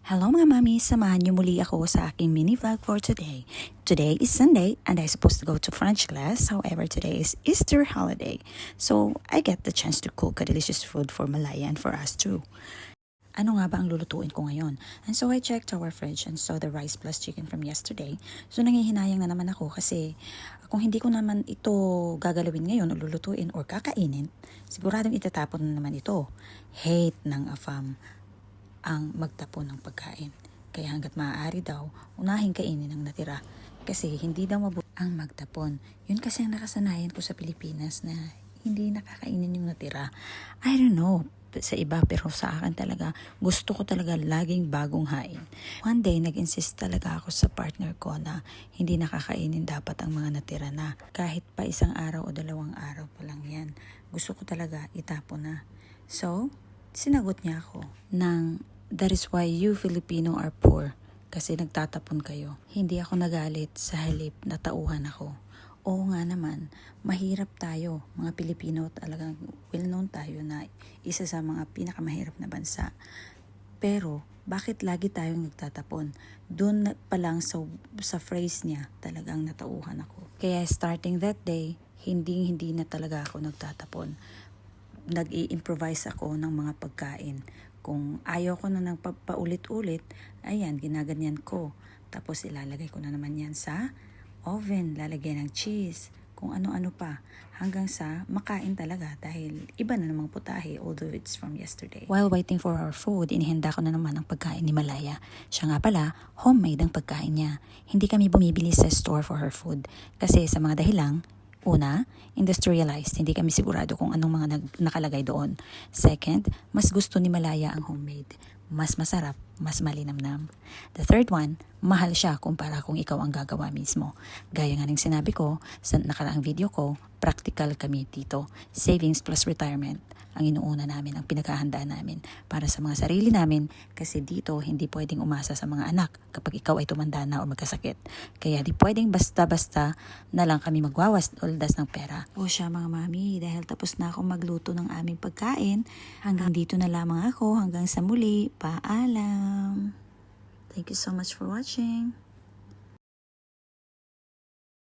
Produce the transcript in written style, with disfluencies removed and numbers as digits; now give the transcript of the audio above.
Hello mga mami, samahan niyo muli ako sa aking mini vlog for today. Today is Sunday and I'm supposed to go to French class. However, today is Easter holiday. So, I get the chance to cook a delicious food for Malaya and for us too. Ano nga ba ang lulutuin ko ngayon? And so I checked our fridge and saw the rice plus chicken from yesterday. So nangihinayang na naman ako kasi kung hindi ko naman ito gagalawin ngayon o lulutuin or kakainin, siguradong itatapon na naman ito. Hate ng afam ang magtapon ng pagkain. Kaya hanggat maaari daw, unahing kainin ang natira. Kasi hindi daw mabuti ang magtapon. Yun kasi ang nakasanayan ko sa Pilipinas na hindi nakakainin yung natira. I don't know sa iba pero sa akin talaga gusto ko talaga laging bagong hain. One day nag-insist talaga ako sa partner ko na hindi nakakainin dapat ang mga natira na. Kahit pa isang araw o dalawang araw pa lang yan. Gusto ko talaga itapon na. So, sinagot niya ako ng that is why you Filipino are poor kasi nagtatapon kayo. Hindi ako nagalit sa halip na tauhan ako. Oo nga naman, mahirap tayo mga Pilipino, talagang well known tayo na isa sa mga pinakamahirap na bansa. Pero bakit lagi tayong nagtatapon? Doon pa lang sa phrase niya talagang natauhan ako. Kaya starting that day, hindi na talaga ako nagtatapon. Nag-i-improvise ako ng mga pagkain. Kung ayaw ko na ng paulit-ulit, ayan, ginaganyan ko. Tapos ilalagay ko na naman yan sa oven, lalagyan ng cheese, kung ano-ano pa. Hanggang sa makain talaga dahil iba na namang putahe although it's from yesterday. While waiting for our food, inihanda ko na naman ang pagkain ni Malaya. Siya nga pala, homemade ang pagkain niya. Hindi kami bumibili sa store for her food kasi sa mga dahilang, una, industrialized. Hindi kami sigurado kung anong mga nakalagay doon. Second, mas gusto ni Malaya ang homemade. Mas masarap, mas malinamnam. The third one, mahal siya kumpara kung ikaw ang gagawa mismo. Gaya nga ng sinabi ko sa nakaraang video ko, practical kami dito. Savings plus retirement ang inuuna namin, ang pinaghahandaan namin para sa mga sarili namin kasi dito hindi pwedeng umasa sa mga anak kapag ikaw ay tumanda na o magkasakit. Kaya di pwedeng basta-basta na lang kami magwawas-oldas ng pera. O siya mga mami, dahil tapos na akong magluto ng aming pagkain, hanggang dito na lamang ako, hanggang sa muli, paalam! Thank you so much for watching!